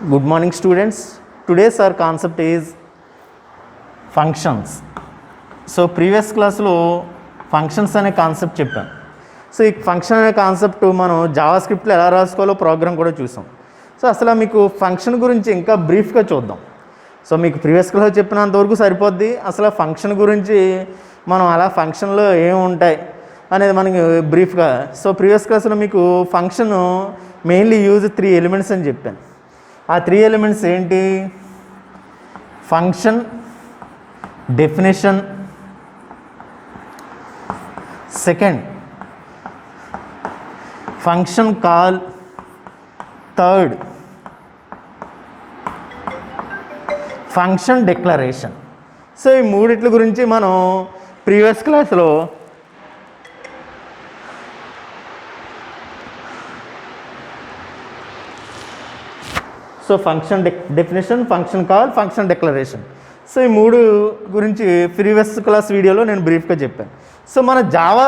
Good morning, students. Today's our concept is functions. So previous class lo functions అనే concept చెప్పాను. So ఈ function అనే concept మనం Java స్క్రిప్ట్లో ఎలా రాసుకోవాలో ప్రోగ్రామ్ కూడా చూసాం. సో అసలు మీకు ఫంక్షన్ గురించి ఇంకా బ్రీఫ్గా చూద్దాం. సో మీకు ప్రీవియస్ క్లాస్లో చెప్పినంతవరకు సరిపోద్ది. అసలు ఫంక్షన్ గురించి మనం అలా ఫంక్షన్లో ఏముంటాయి అనేది మనకి బ్రీఫ్గా. సో ప్రీవియస్ క్లాస్లో మీకు ఫంక్షన్ మెయిన్లీ యూజ్ 3 ఎలిమెంట్స్ అని చెప్పాను. ఆ 3 ఎలిమెంట్స్ ఏంటి? Function, definition, second function call, third function declaration. So ఈ మూడిట్ల గురించి మనం ప్రీవియస్ క్లాస్లో so function definition, function call, function declaration. So ఈ మూడు గురించి ప్రీవియస్ క్లాస్ వీడియోలో నేను బ్రీఫ్గా చెప్పాను. సో మన జావా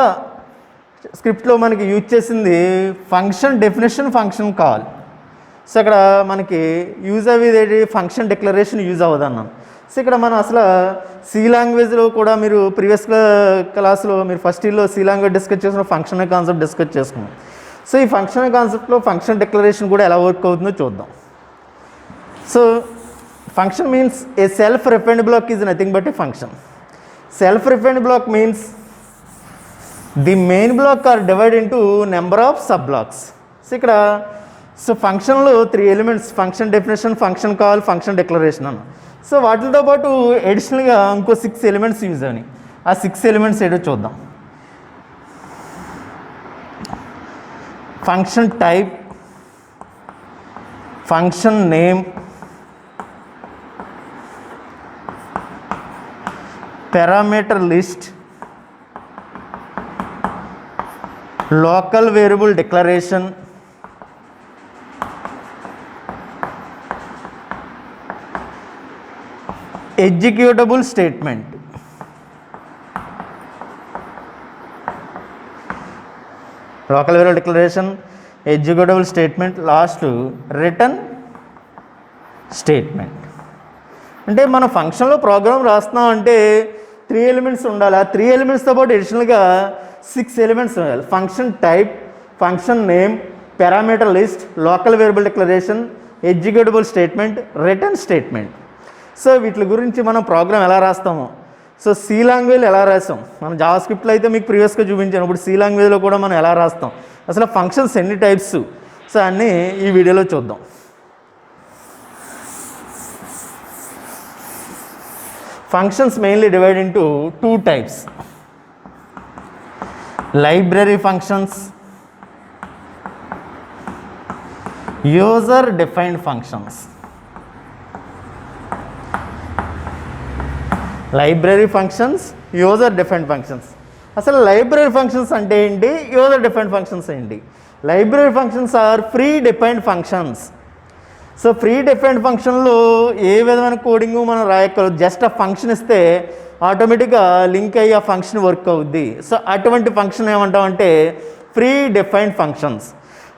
స్క్రిప్ట్లో మనకి యూజ్ చేసింది function definition, function call. So ఇక్కడ మనకి యూజ్ అయ్యేది ఫంక్షన్ డిక్లరేషన్ యూజ్ అవ్వదన్నాం. సో ఇక్కడ మనం అసలు సి లాంగ్వేజ్లో కూడా మీరు ప్రీవియస్ క్లాస్లో మీరు ఫస్ట్ ఇయర్లో సి లాంగ్వేజ్ డిస్కస్ చేసిన ఫంక్షన్ కాన్సెప్ట్ డిస్కస్ చేసుకున్నాం. సో ఈ ఫంక్షన్ కాన్సెప్ట్లో ఫంక్షన్ డిక్లరేషన్ కూడా ఎలా వర్క్ అవుతుందో చూద్దాం. So function means a self-referent block is nothing but a function. Self-referent block means the main block are divided into number of sub-blocks. So ikkada function lo 3 elements, function definition, function call, function declaration anna. So వాటితో పాటు అడిషనల్గా ఇంకో 6 elements use అని. ఆ 6 elements ఏదో చూద్దాం. Function type, function name, parameter list, local variable declaration, executable statement. Local variable declaration, executable statement, last return statement. అంటే మన ఫంక్షన్లో ప్రోగ్రామ్ రాస్తున్నాం అంటే 3 ఎలిమెంట్స్ ఉండాలి. ఆ 3 ఎలిమెంట్స్తో పాటు అడిషనల్గా 6 ఎలిమెంట్స్ ఉండాలి. Function type, function name, parameter list, local variable declaration, executable statement, return statement. So వీటి గురించి మనం ప్రోగ్రామ్ ఎలా రాస్తాము, సో సి లాంగ్వేజ్లో ఎలా రాస్తాం, మనం జావా స్క్రిప్ట్లో అయితే మీకు ప్రీవియస్గా చూపించాను. ఇప్పుడు సి లాంగ్వేజ్లో కూడా మనం ఎలా రాస్తాం, అసలు ఫంక్షన్స్ ఎన్ని టైప్స్, సో అన్నీ ఈ వీడియోలో చూద్దాం. Functions mainly divided into 2 types: library functions, user defined functions. Library functions, user defined functions. అసలు లైబ్రరీ ఫంక్షన్స్ అంటే ఏంటి, యూజర్ డిఫైన్డ్ ఫంక్షన్స్ ఏంటి? Library functions are pre defined functions. So pre defined ఫంక్షన్లో ఏ విధమైన కోడింగు మనం రాయక్కర్లేదు. జస్ట్ ఆ function ఇస్తే ఆటోమేటిక్గా లింక్ అయ్యి ఆ ఫంక్షన్ వర్క్ అవుద్ది. సో అటువంటి ఫంక్షన్ ఏమంటామంటే ప్రీ డిఫైన్డ్ ఫంక్షన్స్.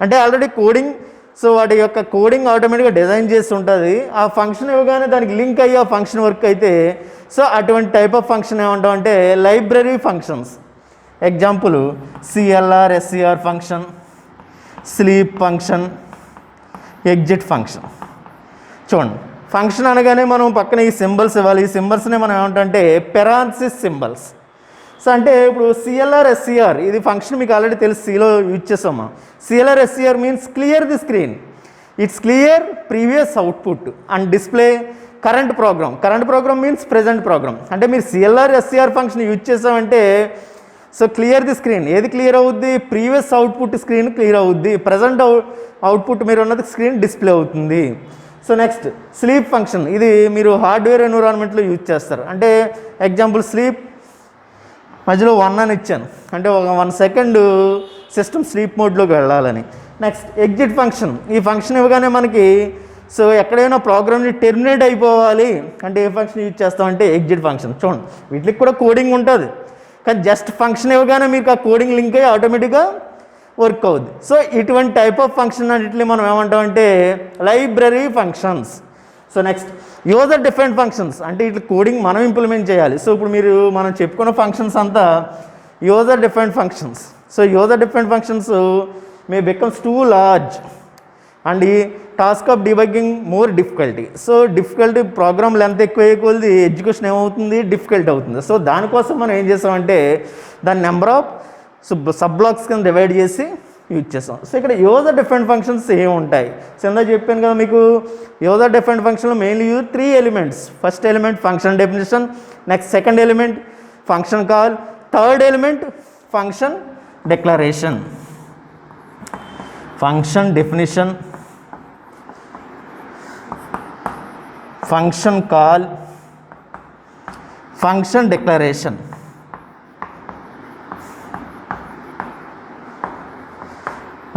అంటే ఆల్రెడీ కోడింగ్, సో వాటి యొక్క కోడింగ్ ఆటోమేటిక్గా డిజైన్ చేసి ఉంటుంది. ఆ ఫంక్షన్ ఇవ్వగానే దానికి లింక్ అయ్యి ఆ ఫంక్షన్ వర్క్ అయితే సో అటువంటి టైప్ ఆఫ్ ఫంక్షన్ ఏమంటామంటే library functions. Example CLR, SCR function, sleep function, exit function. చూడండి, ఫంక్షన్ అనగానే మనం పక్కన ఈ సింబల్స్ ఇవ్వాలి. ఈ సింబల్స్నే మనం ఏమంటే పెరాన్సిస్ సింబల్స్. సో అంటే ఇప్పుడు సిఎల్ఆర్, ఎస్సిఆర్ ఇది ఫంక్షన్ మీకు ఆల్రెడీ తెలుసు, సిలో యూజ్ చేసాం మనం. CLR, SCR means clear the screen, it's clear previous output and display current program. Current program means present program. అంటే మీరు సిఎల్ఆర్, ఎస్సిఆర్ ఫంక్షన్ యూజ్ చేసామంటే సో క్లియర్ ది స్క్రీన్ ఏది క్లియర్ అవుద్ది, ప్రీవియస్ అవుట్పుట్ స్క్రీన్ క్లియర్ అవుద్ది, present output మీరు ఉన్నది screen display అవుతుంది. So next sleep function, ఇది మీరు హార్డ్వేర్ ఎన్విరాన్మెంట్లో యూజ్ చేస్తారు. అంటే ఎగ్జాంపుల్ స్లీప్ మధ్యలో 1 అని ఇచ్చాను, అంటే ఒక 1 సెకండ్ సిస్టమ్ స్లీప్ మోడ్లోకి వెళ్ళాలని. నెక్స్ట్ ఎగ్జిట్ ఫంక్షన్, ఈ ఫంక్షన్ ఇవ్వగానే మనకి సో ఎక్కడైనా ప్రోగ్రామ్ని టెర్మినేట్ అయిపోవాలి అంటే ఏ ఫంక్షన్ యూజ్ చేస్తామంటే ఎగ్జిట్ ఫంక్షన్. చూడండి, వీటికి కూడా కోడింగ్ ఉంటుంది, కానీ జస్ట్ ఫంక్షన్ ఇవ్వగానే మీకు ఆ కోడింగ్ లింక్ అయ్యి ఆటోమేటిక్గా వర్క్ అవుద్ది. సో ఇటువంటి టైప్ ఆఫ్ ఫంక్షన్ అన్నింటినీ మనం ఏమంటామంటే library functions. So next user different functions, అంటే ఇట్లా కోడింగ్ మనం ఇంప్లిమెంట్ చేయాలి. సో ఇప్పుడు మనం చెప్పుకున్న ఫంక్షన్స్ అంతా user different functions. So user different functions may becomes too large and ఈ task of debugging more difficulty. So difficulty program length ఎక్కువ కొలిది ఎగ్జిక్యూషన్ ఏమవుతుంది, డిఫికల్ట్ అవుతుంది. సో దానికోసం మనం ఏం చేసామంటే దాని నెంబర్ ఆఫ్ సబ్ బ్లాక్స్ కింద డివైడ్ చేసి యూజ్ చేస్తాం. సో ఇక్కడ యూజర్ డిఫరెంట్ ఫంక్షన్స్ ఏముంటాయి? సో ఇందాక చెప్పాను కదా మీకు, యూజర్ డిఫరెంట్ ఫంక్షన్లో mainly use 3 elements. First element function definition, next second element function call, third element function declaration. Function definition, function call, function declaration.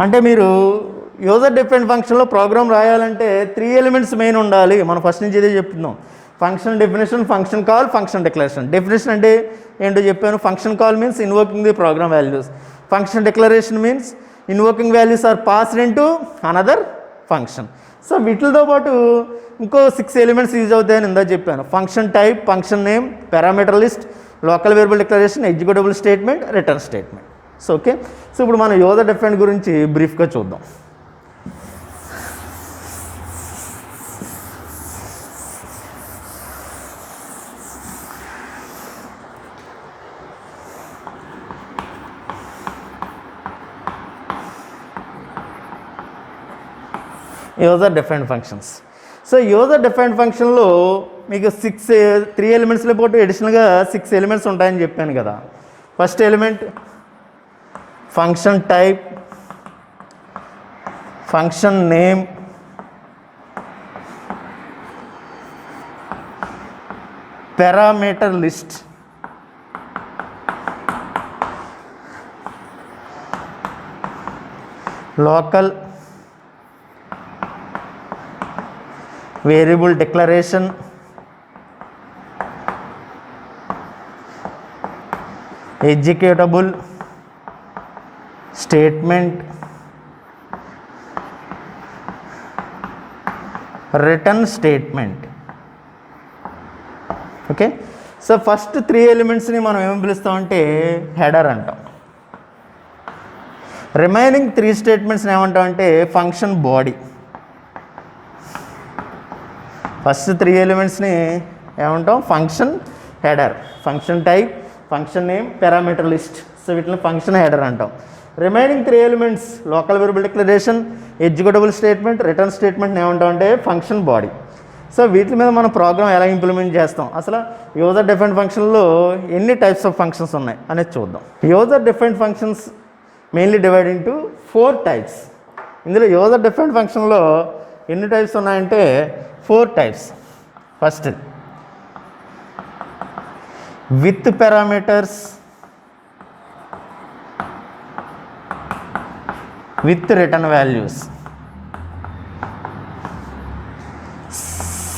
అంటే మీరు యూజర్ డిఫరెంట్ ఫంక్షన్లో ప్రోగ్రామ్ రాయాలంటే 3 ఎలిమెంట్స్ మెయిన్ ఉండాలి. మనం ఫస్ట్ నుంచి ఇదే చెప్తున్నాం. Function definition, function call, function declaration. Definition అంటే ఏంటో చెప్పాను. Function call means invoking the program values. Function declaration means invoking values are passed in to another function. So వీటితో పాటు ఇంకో 6 ఎలిమెంట్స్ యూజ్ అవుతాయని ఇందా చెప్పాను. Function type, function name, parameter list, local variable declaration, executable statement, return statement. So okay. So ఇప్పుడు మనం user different గురించి బ్రీఫ్గా చూద్దాం. User different functions. So user different ఫంక్షన్లో మీకు 3 ఎలిమెంట్స్లో పాటు అడిషనల్గా 6 ఎలిమెంట్స్ ఉంటాయని చెప్పాను కదా. First element function type, function name, parameter list, local variable declaration, executable statement, return statement. Okay. So first 3 ఎలిమెంట్స్ని మనం ఏం పిలుస్తామంటే హెడర్ అంటాం. రిమైనింగ్ 3 స్టేట్మెంట్స్ని ఏమంటామంటే ఫంక్షన్ బాడీ. ఫస్ట్ 3 ఎలిమెంట్స్ని ఏమంటాం function header, function type, function name, parameter list. So వీటిని function header అంటాం. Remaining 3 elements local variable declaration, executable statement, return స్టేట్మెంట్ని ఏమంటాం అంటే ఫంక్షన్ బాడీ. సో వీటి మీద మనం ప్రోగ్రామ్ ఎలా ఇంప్లిమెంట్ చేస్తాం, అసలు యూజర్ డిఫరెంట్ ఫంక్షన్లో ఎన్ని టైప్స్ ఆఫ్ ఫంక్షన్స్ ఉన్నాయి అనేది చూద్దాం. User different functions mainly divide into 4 types. ఇందులో యూజర్ డిఫరెంట్ ఫంక్షన్లో ఎన్ని టైప్స్ ఉన్నాయంటే 4 types. First with parameters, with return values.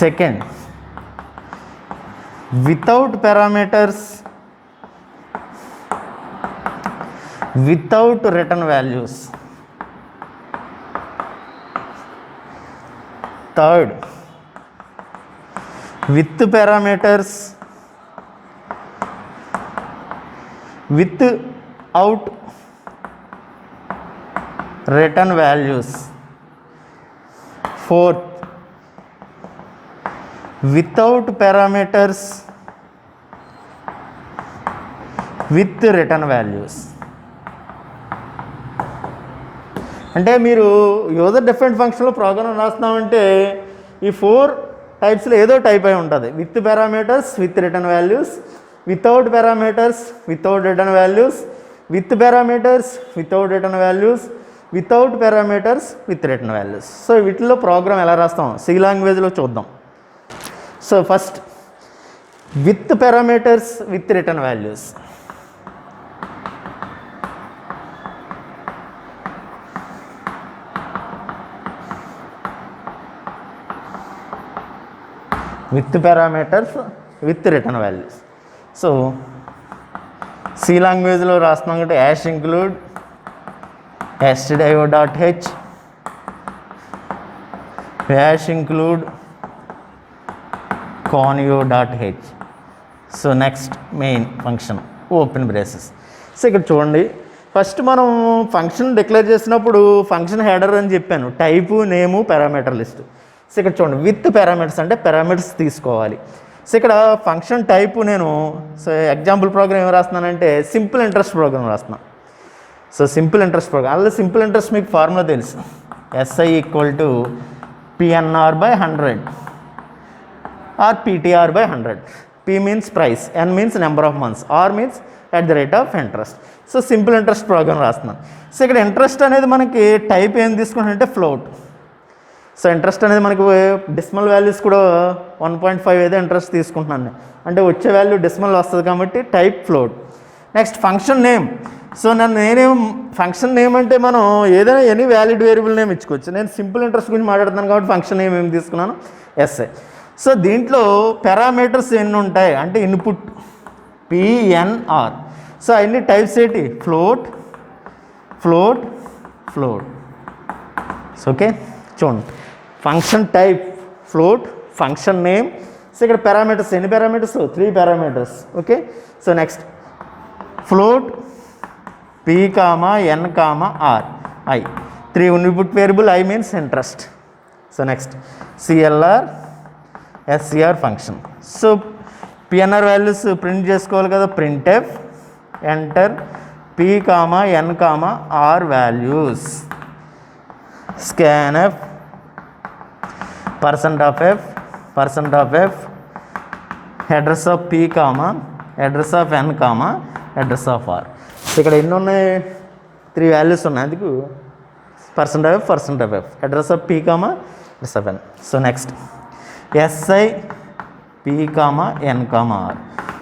Second without parameters, without return values. Third with parameters, with out return values. Fourth without parameters, with return values. అంటే మీరు user different ఫంక్షన్లో programme రాస్తున్నామంటే ఈ 4 టైప్స్లో ఏదో type అయి ఉంటుంది. With parameters, with return values, without parameters, without return values, with parameters, without return values, without parameters, with return values. So వీటిలో program ఎలా రాస్తాం సి లాంగ్వేజ్లో చూద్దాం. So first with parameters, with return values. With parameters, with return values. So C లాంగ్వేజ్లో రాస్తున్నాం అంటే hash include stdio.h dash include conio.h. So next main function open braces. So ఇక్కడ చూడండి, ఫస్ట్ మనం ఫంక్షన్ డిక్లేర్ చేసినప్పుడు function header అని చెప్పాను, type, name, parameter list. So ఇక్కడ చూడండి, విత్ పారామీటర్స్ అంటే పారామీటర్స్ తీసుకోవాలి. సో ఇక్కడ ఫంక్షన్ టైపు నేను ఎగ్జాంపుల్ ప్రోగ్రామ్ ఏం రాస్తున్నానంటే సింపుల్ ఇంట్రెస్ట్ ప్రోగ్రామ్ రాస్తున్నాను. సో సింపుల్ ఇంట్రెస్ట్ ప్రోగ్రామ్, అలాగే సింపుల్ ఇంట్రెస్ట్ మీకు ఫార్ములా తెలుసు, SI = PNR/100 or PTR/100. P means price, N means number of months, R means @interest. So simple interest program రాస్తున్నాను. So ఇక్కడ interest అనేది మనకి type ఏం తీసుకుంటానంటే float. So interest అనేది మనకి డెసిమల్ వాల్యూస్ కూడా 1.5 అయితే ఇంట్రెస్ట్ తీసుకుంటున్నాను, అంటే వచ్చే వాల్యూ డెసిమల్ వస్తుంది కాబట్టి type float. Next function name. So నేనేం ఫంక్షన్ నేమ్ అంటే మనం ఏదైనా ఎనీ వ్యాలిడ్ వేరియబుల్ నేమ్ ఇచ్చుకోవచ్చు. నేను సింపుల్ ఇంట్రెస్ట్ గురించి మాట్లాడుతున్నాను కాబట్టి ఫంక్షన్ నేమ్ ఏం తీసుకున్నాను, SI. సో దీంట్లో పారామీటర్స్ ఎన్ని ఉంటాయి అంటే ఇన్పుట్ PNR. సో అన్ని టైప్స్ ఏంటి, ఫ్లోట్, ఫ్లోట్, ఫ్లోట్. ఓకే చూడండి, function type float, function name. So ఇక్కడ పారామీటర్స్ ఎన్ని parameters, 3 parameters. Okay, so next float P, N, R, I. 3 input variable, I means interest. So next CLR, SCR function. So PNR values print చేసుకోవాలి కదా, printf enter P, N, R values, scanf %f address of P, address of N, address of R. So ఇక్కడ ఎన్ని ఉన్నాయి, 3 values ఉన్నాయి, అందుకు %f address of P, address of N. So next SI P, N, R.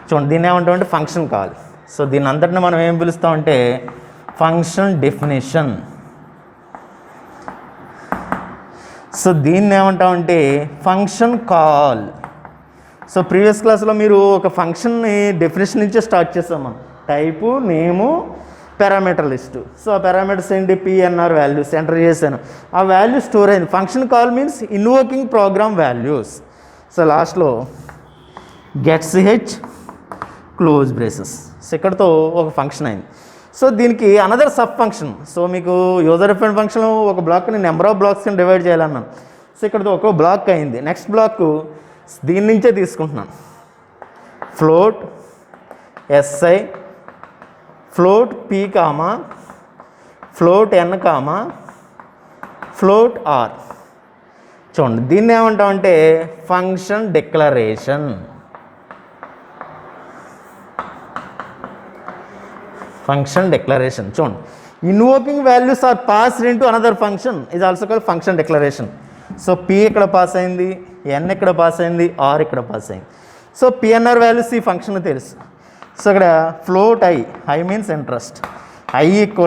చూడండి, దీన్ని ఏమంటామంటే function call. So దీని అంతటిని మనం ఏం పిలుస్తామంటే ఫంక్షన్ డెఫినేషన్. సో దీన్ని ఏమంటామంటే ఫంక్షన్ కాల్. సో ప్రీవియస్ క్లాస్లో మీరు ఒక ఫంక్షన్ని డెఫినేషన్ నుంచే స్టార్ట్ చేస్తాం మనం, type, name, parameter list. So ఆ పారామీటర్స్ ఏంటి, PNR వాల్యూస్ ఎంటర్ చేశాను, ఆ వాల్యూ స్టోర్ అయింది. Function call means invoking program values. So లాస్ట్లో gets క్లోజ్ బ్రేసెస్. సో ఇక్కడతో ఒక ఫంక్షన్ అయింది. సో దీనికి అనదర్ సబ్ ఫంక్షన్. సో మీకు యూజర్ డిఫరెంట్ ఫంక్షన్ ఒక బ్లాక్ని నెంబర్ ఆఫ్ బ్లాక్స్ కింద డివైడ్ చేయాలన్నాను. సో ఇక్కడతో ఒక బ్లాక్ అయింది. నెక్స్ట్ బ్లాక్ దీని నుంచే తీసుకుంటున్నాను, float SI, float P, float N, float R. చూడండి, దీన్ని ఏమంటామంటే ఫంక్షన్ డిక్లరేషన్. Function declaration. చూడండి, invoking values are passed into another function ఇది also called function declaration. So P ఇక్కడ పాస్ అయింది, N ఇక్కడ పాస్ అయింది, R ఇక్కడ పాస్ అయింది. సో PNR వాల్యూస్ ఈ ఫంక్షన్ తెలుసు. సో ఇక్కడ float I means interest, I =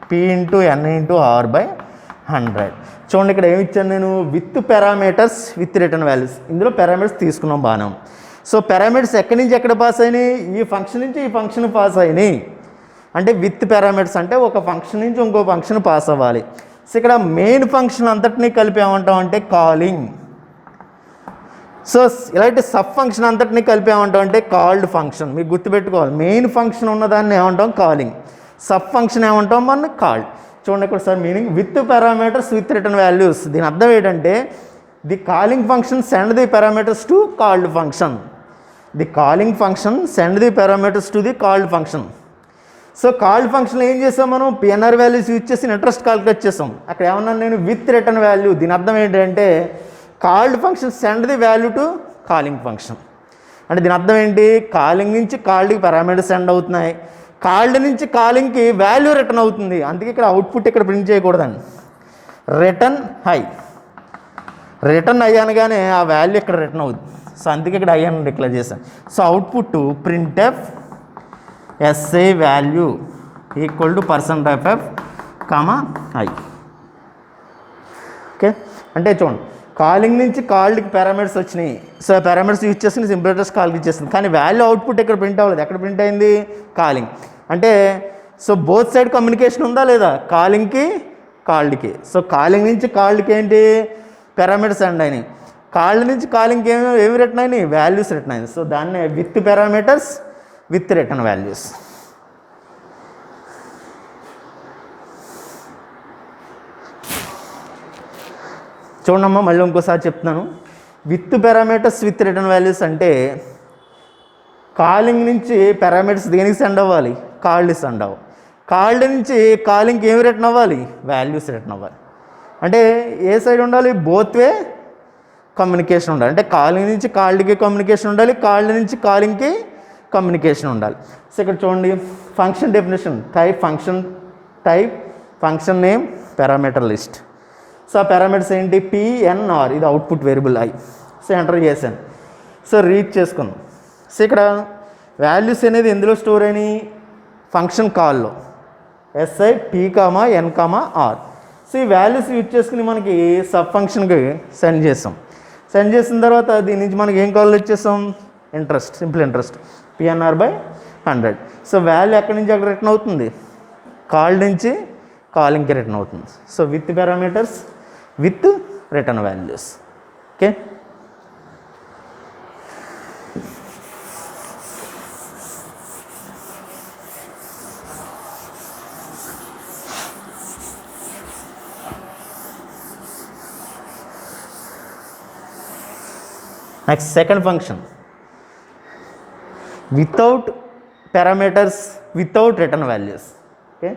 P × N × R/100. చూడండి, ఇక్కడ ఏమి ఇచ్చాను నేను, with parameters with return values. ఇందులో పారామీటర్స్ తీసుకున్నాం బాగానే. సో పారామీటర్స్ ఎక్కడి నుంచి ఎక్కడ పాస్ అయినాయి, ఈ ఫంక్షన్ నుంచి ఈ ఫంక్షన్ పాస్ అయినాయి. అంటే విత్ పారామీటర్స్ అంటే ఒక ఫంక్షన్ నుంచి ఇంకో ఫంక్షన్ పాస్ అవ్వాలి. సో ఇక్కడ మెయిన్ ఫంక్షన్ అంతటినీ కలిపి ఏమంటాం అంటే కాలింగ్. సో ఇలాంటి సబ్ ఫంక్షన్ అంతటినీ కలిపి ఏమంటాం అంటే కాల్డ్ ఫంక్షన్. మీకు గుర్తుపెట్టుకోవాలి, మెయిన్ ఫంక్షన్ ఉన్నదాన్ని ఏమంటాం కాలింగ్, సబ్ ఫంక్షన్ ఏమంటాం మన కాల్డ్. చూడండి ఇక్కడ sir meaning, with parameters with return values. దీని అర్థం ఏంటంటే the calling function send the parameters to called function. The calling function send the parameters to the called function. So called function ఏం చేసాం మనం, PNR వాల్యూస్ యూజ్ చేసి interest calculate చేసాం. అక్కడ ఏమన్నాను నేను, విత్ రిటర్న్ వాల్యూ. దీని అర్థం ఏంటంటే called function send the value to calling function. అంటే దీని అర్థం ఏంటి, కాలింగ్ నుంచి కాల్డ్కి పారామీటర్స్ సెండ్ అవుతున్నాయి, కాల్డ్ నుంచి కాలింగ్కి వాల్యూ రిటర్న్ అవుతుంది. అందుకే ఇక్కడ అవుట్పుట్ ఇక్కడ ప్రింట్ చేయకూడదండి, రిటర్న్ హై. రిటర్న్ అయ్యానగానే ఆ వాల్యూ ఇక్కడ రిటర్న్ అవుతుంది. సో అందుకే ఇక్కడ అయ్యాను డిక్లేర్ చేశాను. So output printf SI value =%f, I. Okay, అంటే చూడండి, కాలింగ్ నుంచి కాల్డ్కి పారామీటర్స్ వచ్చినాయి. సో పారామీటర్స్ యూజ్ చేసి సింపుల్ అడ్రస్ కాల్కి ఇచ్చేస్తుంది. కానీ వాల్యూ అవుట్పుట్ ఇక్కడ ప్రింట్ అవ్వలేదు. ఎక్కడ ప్రింట్ అయింది, కాలింగ్. అంటే సో బోత్ సైడ్ కమ్యూనికేషన్ ఉందా లేదా, కాలింగ్కి కాల్డ్కి. సో కాలింగ్ నుంచి కాల్డ్కి ఏంటి పారామీటర్స్ సెండ్ అయినాయి, కాల్డ్ నుంచి కాలింగ్కి ఏమి రిటర్న్ అయినాయి, వాల్యూస్ రిటర్న్ అయినాయి. సో దాన్ని with parameters with return values. చూడమ్మా మళ్ళీ ఇంకోసారి చెప్తున్నాను. With parameters with return values అంటే కాలింగ్ నుంచి పారామీటర్స్ దేనికి సెండ్ అవ్వాలి, కాల్డ్ సెండ్ అవ్వాలి. కాల్డ్ నుంచి కాలింగ్కి ఏమి రిటర్న్ అవ్వాలి, వాల్యూస్ రిటర్న్ అవ్వాలి. అంటే ఏ సైడ్ ఉండాలి, బోత్ వే కమ్యూనికేషన్ ఉండాలి. అంటే కాలింగ్ నుంచి కాల్డ్కి కమ్యూనికేషన్ ఉండాలి, కాల్డ్ నుంచి కాలింగ్కి కమ్యూనికేషన్ ఉండాలి. సో ఇక్కడ చూడండి function definition, type function name parameter list. So ఆ పారామీటర్స్ ఏంటి, పిఎన్ఆర్, ఇది output variable I. So enter చేశాను, సో రీడ్ చేసుకుందాం. సో ఇక్కడ వాల్యూస్ అనేది ఎందులో స్టోర్ అయినాయి, ఫంక్షన్ కాల్లో ఎస్ఐ పి కామా ఎన్ కామా ఆర్. సో ఈ వాల్యూస్ యూజ్ చేసుకుని మనకి సబ్ ఫంక్షన్కి సెండ్ చేస్తాం. సెండ్ చేసిన తర్వాత దీని నుంచి మనకి ఏం కాల్ ఇచ్చేస్తాం, interest, simple interest PNR/100. So value ఎక్కడి నుంచి అక్కడ రిటర్న్ అవుతుంది, కాల్ నుంచి కాలింగ్కి రిటర్న్ అవుతుంది. So with parameters with return values. Okay, next second function without parameters without return values. Okay.